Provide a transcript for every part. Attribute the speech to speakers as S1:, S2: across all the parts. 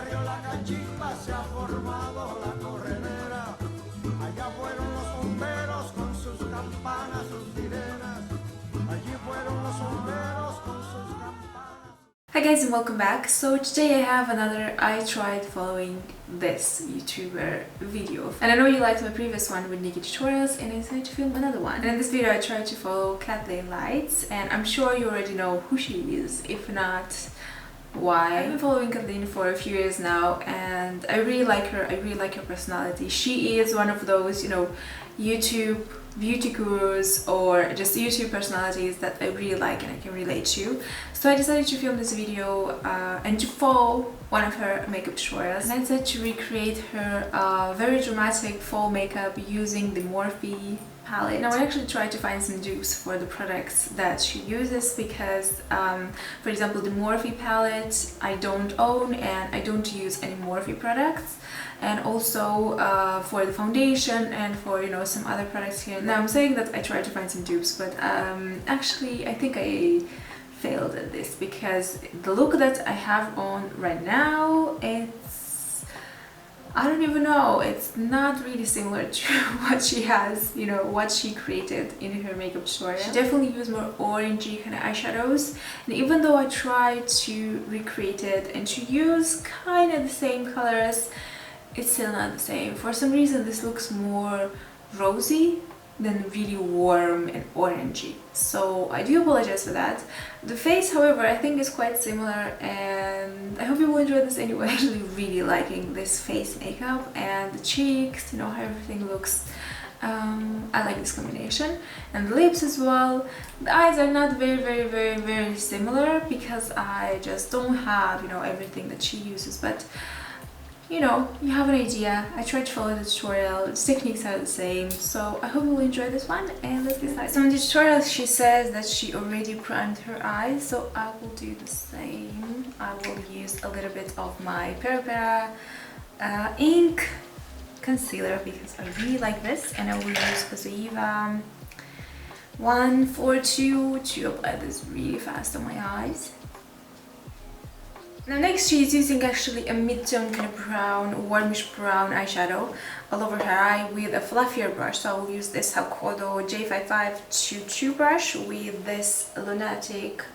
S1: barrio La Cachimba se ha formado la corredera. Allá fueron los bomberos con sus campanas, sus sirenas. Allí fueron los bomberos con sus campanas.
S2: Hi guys and welcome back. So today I have another I tried following this YouTuber video. And I know you liked my previous one with Nikki tutorials and I decided to film another one. And in this video I tried to follow KathleenLights and I'm sure you already know who she is. If not, why? I've been following Kathleen for a few years now and I really like her. I really like her personality. She is one of those, YouTube beauty gurus or just YouTube personalities that I really like and I can relate to. So I decided to film this video and to follow one of her makeup tutorials. And I decided to recreate her very dramatic fall makeup using the Morphe palette. Now I actually tried to find some dupes for the products that she uses because for example the Morphe palette I don't own and I don't use any Morphe products, and also for the foundation and for some other products here. Now I'm saying that I tried to find some dupes, but actually I think I failed at this because the look that I have on right now, I don't even know, it's not really similar to what she has, what she created in her makeup tutorial. She definitely used more orangey kind of eyeshadows, and even though I tried to recreate it and to use kind of the same colors, it's still not the same. For some reason this looks more rosy than really warm and orangey, so I do apologize for that. The face, however, I think is quite similar and I hope you will enjoy this anyway. I'm actually really liking this face makeup and the cheeks, how everything looks. I like this combination, and the lips as well. The eyes are not very similar because I just don't have everything that she uses, but you have an idea. I tried to follow the tutorial, its techniques are the same, so I hope you will enjoy this one, and let's get started. So in the tutorial she says that she already primed her eyes, so I will do the same. I will use a little bit of my Pera ink concealer because I really like this, and I will use the Zoeva 142 to apply this really fast on my eyes. Now next she is using actually a mid-tone kind of brown, warmish brown eyeshadow all over her eye with a fluffier brush. So I will use this Hakodo J5522 brush with this Lunatic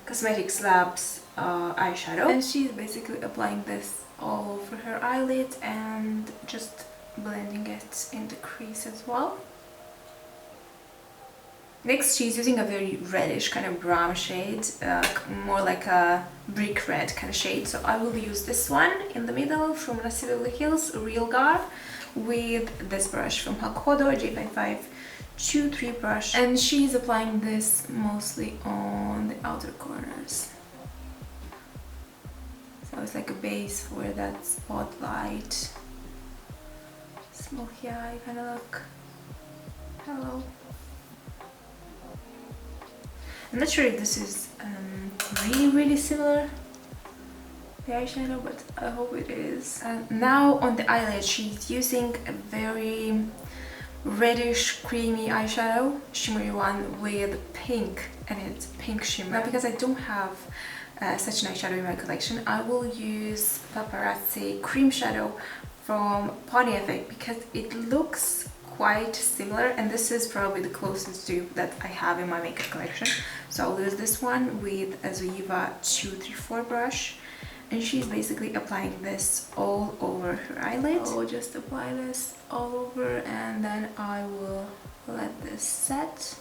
S2: Cosmetics Labs eyeshadow. And she's basically applying this all over her eyelid and just blending it in the crease as well. Next she's using a very reddish kind of brown shade, more like a brick red kind of shade, so I will use this one in the middle from Lassie Beverly Hills Real Gar with this brush from Hakodo J5523 brush, and she's applying this mostly on the outer corners. So it's like a base for that spotlight, smoky eye kind of look. Hello. I'm not sure if this is really similar, the eyeshadow, but I hope it is. Now on the eyelid she's using a very reddish creamy eyeshadow, shimmery one with pink, and it's pink shimmer. Now because I don't have such an eyeshadow in my collection, I will use Paparazzi cream shadow from Pony Effect because it looks quite similar, and this is probably the closest dupe that I have in my makeup collection. So I'll use this one with a Zoeva 234 brush, and she's basically applying this all over her eyelid. So I'll just apply this all over and then I will let this set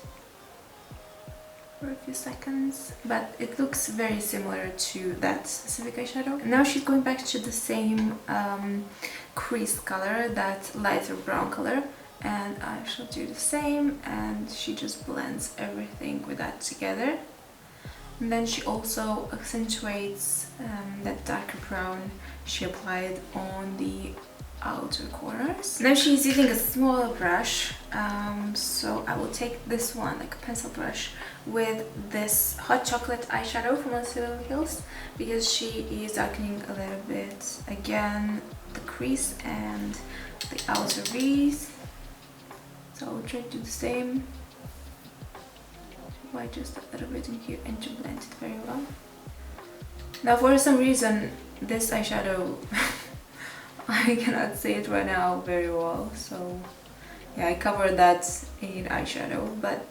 S2: for a few seconds, but it looks very similar to that specific eyeshadow. Now she's going back to the same crease color, that lighter brown color, and I shall do the same, and she just blends everything with that together. And then she also accentuates that darker brown she applied on the outer corners. Now she's using a smaller brush, so I will take this one, like a pencil brush, with this hot chocolate eyeshadow from Lassie Beverly Hills because she is darkening a little bit again the crease and the outer V's. So I'll try to do the same, apply just a little bit in here and to blend it very well. Now for some reason this eyeshadow I cannot see it right now very well, so yeah, I covered that in eyeshadow, but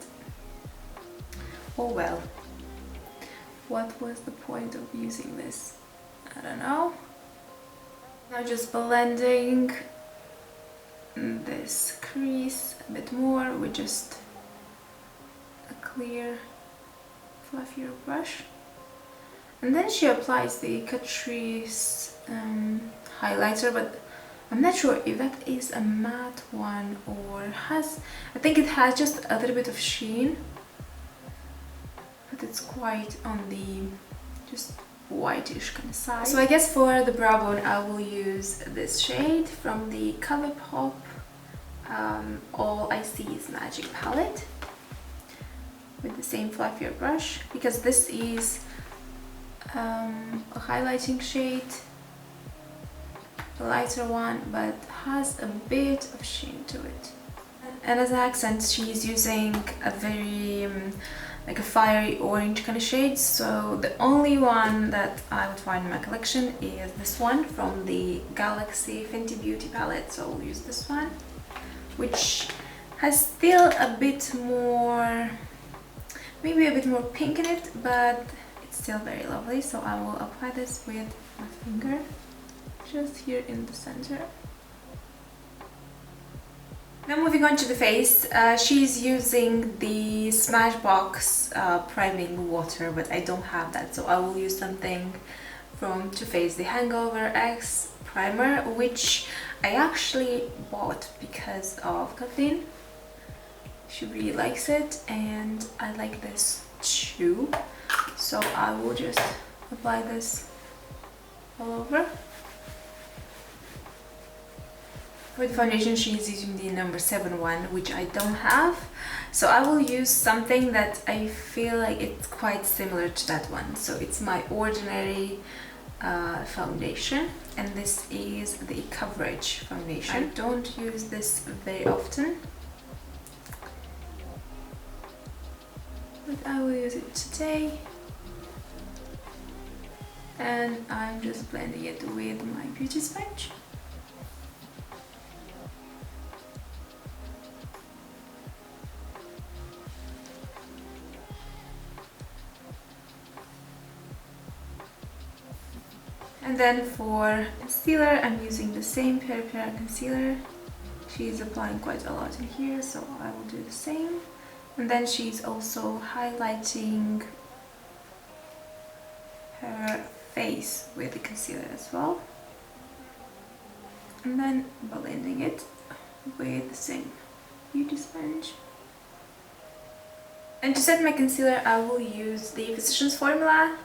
S2: oh well. What was the point of using this? I don't know. Now just blending this crease a bit more with just a clear, fluffier brush. And then she applies the Catrice highlighter, but I'm not sure if that is a matte one or has... I think it has just a little bit of sheen, but it's quite on the just whitish kind of side. So I guess for the brow bone I will use this shade from the Colourpop All I See Is Magic palette with the same fluffier brush, because this is a highlighting shade, a lighter one, but has a bit of sheen to it. And as an accent she's using a very like a fiery orange kind of shade, so the only one that I would find in my collection is this one from the Galaxy Fenty Beauty palette, so I'll use this one, which has still a bit more, maybe a bit more pink in it, but it's still very lovely. So I will apply this with my finger just here in the center. Now moving on to the face, she's using the Smashbox priming water, but I don't have that, so I will use something from Too Faced, the Hangover X primer, which I actually bought because of Kathleen. She really likes it and I like this too, so I will just apply this all over. For the foundation she's using the number 7 one, which I don't have, so I will use something that I feel like it's quite similar to that one. So it's my Ordinary foundation, and this is the Coverage foundation. I don't use this very often, but I will use it today, and I'm just blending it with my beauty sponge. And then for concealer, I'm using the same Peripera concealer. She's applying quite a lot in here, so I will do the same. And then she's also highlighting her face with the concealer as well. And then blending it with the same beauty sponge. And to set my concealer, I will use the Physicians Formula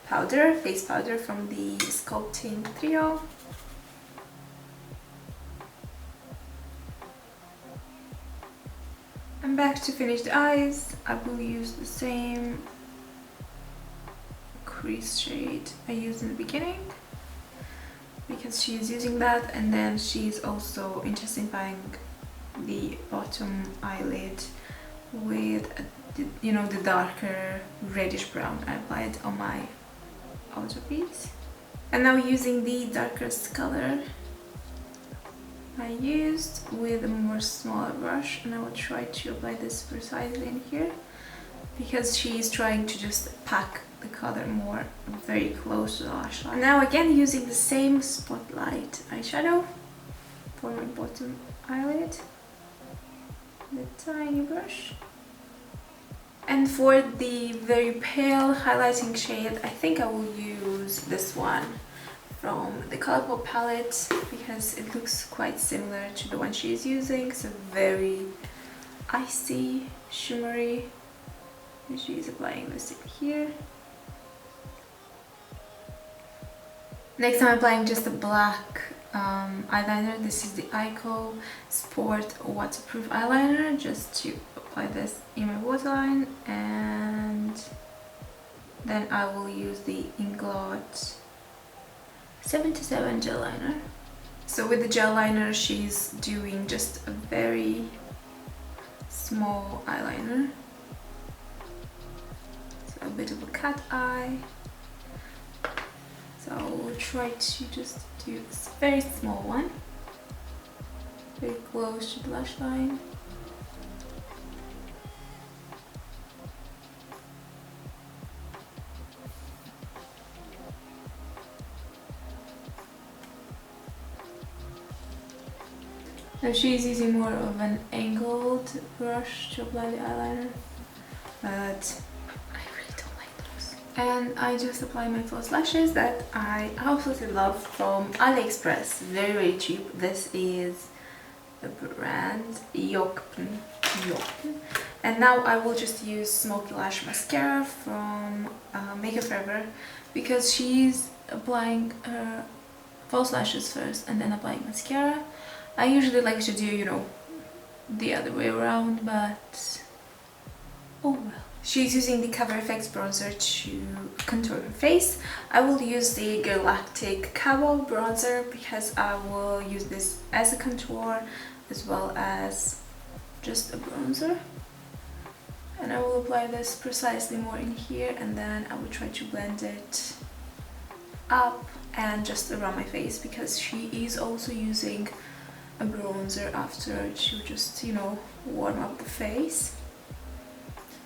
S2: powder, face powder from the Sculpting Trio. And back to finish the eyes, I will use the same crease shade I used in the beginning, because she is using that, and then she's also intensifying the bottom eyelid with, you know, the darker reddish brown I applied on my outer piece. And now using the darkest color I used with a more smaller brush, and I will try to apply this precisely in here, because she is trying to just pack the color more very close to the lash line. Now again using the same Spotlight eyeshadow for my bottom eyelid, the tiny brush. And for the very pale highlighting shade, I think I will use this one from the Colourpop palette, because it looks quite similar to the one she is using. It's a very icy, shimmery, and she is applying this in here. Next I'm applying just a black eyeliner. This is the Ico Sport Waterproof Eyeliner, just to apply this in my waterline, and then I will use the Inglot 77 gel liner. So with the gel liner she's doing just a very small eyeliner, so a bit of a cat eye. So we'll try to just do a very small one, very close to the lash line. Now she's using more of an angled brush to apply the eyeliner, but I really don't like those. And I just apply my false lashes that I absolutely love from AliExpress. Very, very cheap. This is the brand Yokpin. And now I will just use Smoky Lash Mascara from Makeup Forever, because she's applying her false lashes first and then applying mascara. I usually like to do, you know, the other way around, but oh well. She's using the Cover FX bronzer to contour her face. I will use the Galactic Cabo bronzer because I will use this as a contour as well as just a bronzer. And I will apply this precisely more in here, and then I will try to blend it up and just around my face, because she is also using a bronzer after to just, you know, warm up the face.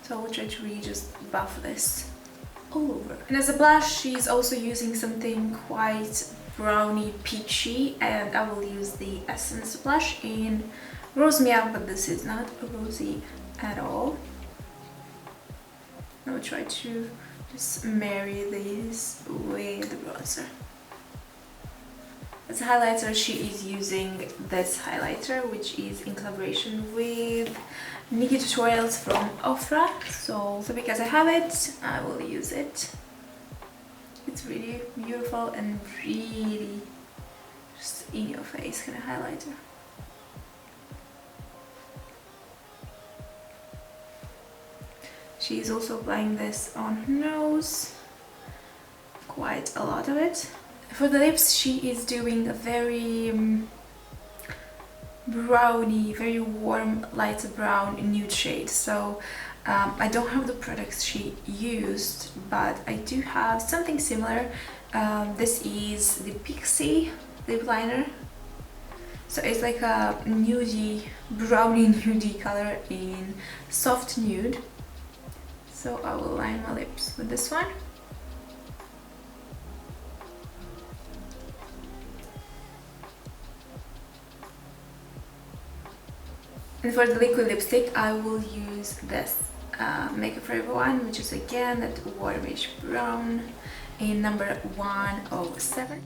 S2: So I will try to really just buff this all over. And as a blush, she's also using something quite browny peachy, and I will use the Essence blush in Rose Me Up, but this is not rosy at all. I will try to just marry these with the bronzer. As a highlighter, she is using this highlighter, which is in collaboration with Nikki Tutorials from Ofra. So because I have it, I will use it. It's really beautiful and really just in your face kind of highlighter. She's also applying this on her nose, quite a lot of it. For the lips, she is doing a very browny, very warm, light brown nude shade. So I don't have the products she used, but I do have something similar. This is the Pixie lip liner. So it's like a nudie, browny nudie color in soft nude. So I will line my lips with this one. And for the liquid lipstick, I will use this Makeup Forever one, which is again that warmish brown in number 107.